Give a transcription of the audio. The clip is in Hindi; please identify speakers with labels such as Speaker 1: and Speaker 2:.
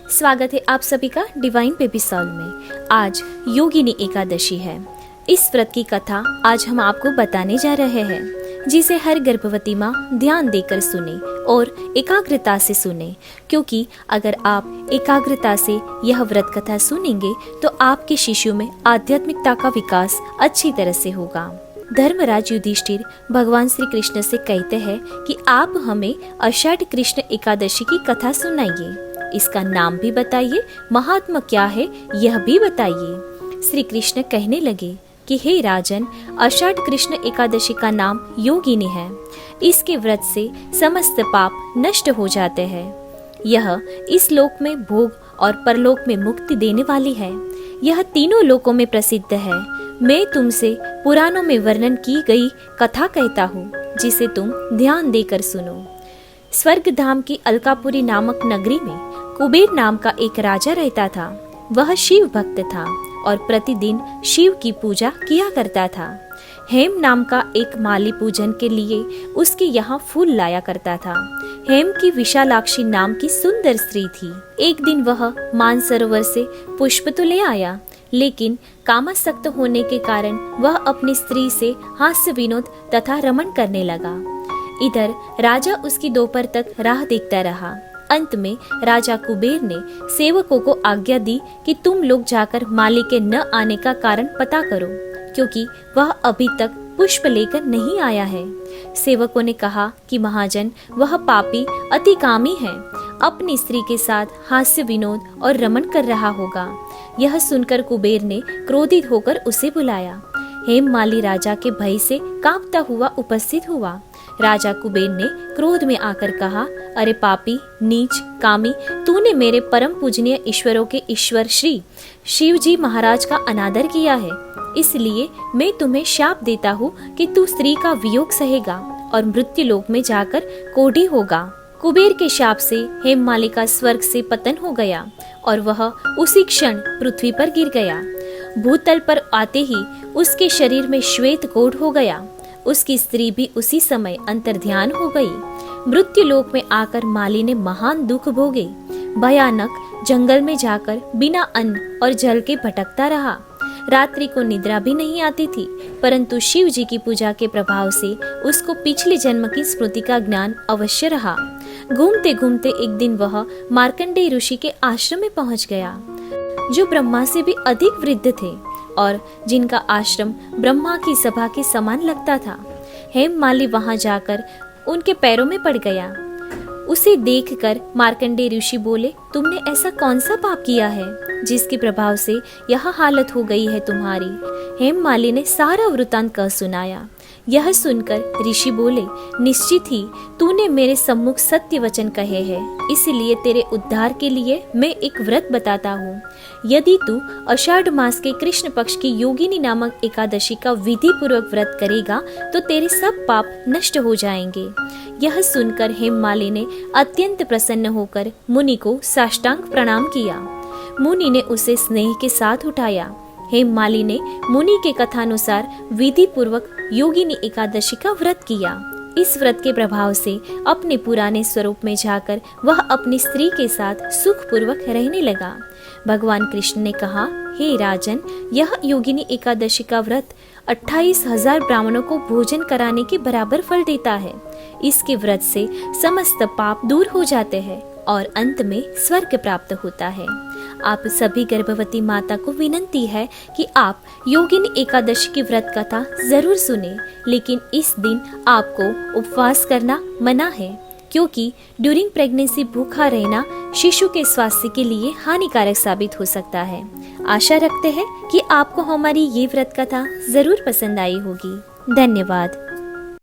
Speaker 1: स्वागत है आप सभी का डिवाइन बेबी सॉल में। आज योगिनी एकादशी है। इस व्रत की कथा आज हम आपको बताने जा रहे हैं, जिसे हर गर्भवती माँ ध्यान देकर सुने और एकाग्रता से सुने, क्योंकि अगर आप एकाग्रता से यह व्रत कथा सुनेंगे तो आपके शिशु में आध्यात्मिकता का विकास अच्छी तरह से होगा। धर्मराज युधिष्ठिर भगवान श्री कृष्ण से कहते हैं कि आप हमें आषाढ़ कृष्ण एकादशी की कथा सुनाइए, इसका नाम भी बताइए, महात्मा क्या है यह भी बताइए। श्री कृष्ण कहने लगे कि हे राजन, आषाढ़ कृष्ण एकादशी का नाम योगिनी है। इसके व्रत से समस्त पाप नष्ट हो जाते हैं। यह इस लोक में भोग और परलोक में मुक्ति देने वाली है। यह तीनों लोकों में प्रसिद्ध है। मैं तुमसे पुराणों में वर्णन की गई कथा कहता हूँ, जिसे तुम ध्यान देकर सुनो। स्वर्ग धाम की अलकापुरी नामक नगरी में कुबेर नाम का एक राजा रहता था। वह शिव भक्त था और प्रतिदिन शिव की पूजा किया करता था। हेम नाम का एक माली पूजन के लिए उसके यहाँ फूल लाया करता था। हेम की विशालाक्षी नाम की सुंदर स्त्री थी। एक दिन वह मानसरोवर से पुष्प तो ले आया, लेकिन कामासक्त होने के कारण वह अपनी स्त्री से हास्य विनोद तथा रमण करने लगा। इधर राजा उसकी दोपहर तक राह देखता रहा। अंत में राजा कुबेर ने सेवकों को आज्ञा दी कि तुम लोग जाकर माली के न आने का कारण पता करो, क्योंकि वह अभी तक पुष्प लेकर नहीं आया है। सेवकों ने कहा कि महाजन, वह पापी अतिकामी है, अपनी स्त्री के साथ हास्य विनोद और रमण कर रहा होगा। यह सुनकर कुबेर ने क्रोधित होकर उसे बुलाया। हेम माली राजा के भय से कांपता हुआ उपस्थित हुआ। राजा कुबेर ने क्रोध में आकर कहा, अरे पापी, नीच, कामी, तूने मेरे परम पूजनीय ईश्वरों के ईश्वर श्री शिव जी महाराज का अनादर किया है। इसलिए मैं तुम्हें शाप देता हूँ कि तू स्त्री का वियोग सहेगा और मृत्यु लोक में जाकर कोढ़ी होगा। कुबेर के शाप से हेममाली का स्वर्ग से पतन हो गया और वह उसी क्षण पृथ्वी पर गिर गया। भूतल पर आते ही उसके शरीर में श्वेत कोढ़ हो गया। उसकी स्त्री भी उसी समय अंतर्ध्यान हो गई। मृत्यु लोक में आकर माली ने महान दुख भोगे। भयानक जंगल में जाकर बिना अन्न और जल के भटकता रहा। रात्रि को निद्रा भी नहीं आती थी, परंतु शिव जी की पूजा के प्रभाव से उसको पिछले जन्म की स्मृति का ज्ञान अवश्य रहा। घूमते घूमते एक दिन वह मार्कंडेय ऋषि के आश्रम में पहुंच गया, जो ब्रह्मा से भी अधिक वृद्ध थे और जिनका आश्रम ब्रह्मा की सभा के समान लगता था। हेममाली वहां जाकर उनके पैरों में पड़ गया। उसे देखकर मार्कंडेय ऋषि बोले, तुमने ऐसा कौन सा पाप किया है जिसके प्रभाव से यह हालत हो गई है तुम्हारी। हेममाली ने सारा वृतांत कह सुनाया। यह सुनकर ऋषि बोले, निश्चित ही तूने मेरे सम्मुख सत्य वचन कहे हैं, इसलिए तेरे उद्धार के लिए मैं एक व्रत बताता हूँ। यदि तू आषाढ़ मास के कृष्ण पक्ष की योगिनी नामक एकादशी का विधि पूर्वक व्रत करेगा तो तेरे सब पाप नष्ट हो जाएंगे। यह सुनकर हेममाली ने अत्यंत प्रसन्न होकर मुनि को साष्टांग प्रणाम किया। मुनि ने उसे स्नेह के साथ उठाया। हेममाली ने मुनि के कथानुसार विधि पूर्वक योगिनी एकादशी का व्रत किया। इस व्रत के प्रभाव से अपने पुराने स्वरूप में जाकर वह अपनी स्त्री के साथ सुख पूर्वक रहने लगा। भगवान कृष्ण ने कहा, हे राजन, यह योगिनी एकादशी का व्रत 28,000 ब्राह्मणों को भोजन कराने के बराबर फल देता है। इसके व्रत से समस्त पाप दूर हो जाते हैं और अंत में स्वर्ग प्राप्त होता है। आप सभी गर्भवती माता को विनंती है कि आप योगिनी एकादशी की व्रत कथा जरूर सुने, लेकिन इस दिन आपको उपवास करना मना है, क्योंकि ड्यूरिंग प्रेगनेंसी भूखा रहना शिशु के स्वास्थ्य के लिए हानिकारक साबित हो सकता है। आशा रखते हैं कि आपको हमारी ये व्रत कथा जरूर पसंद आई होगी। धन्यवाद।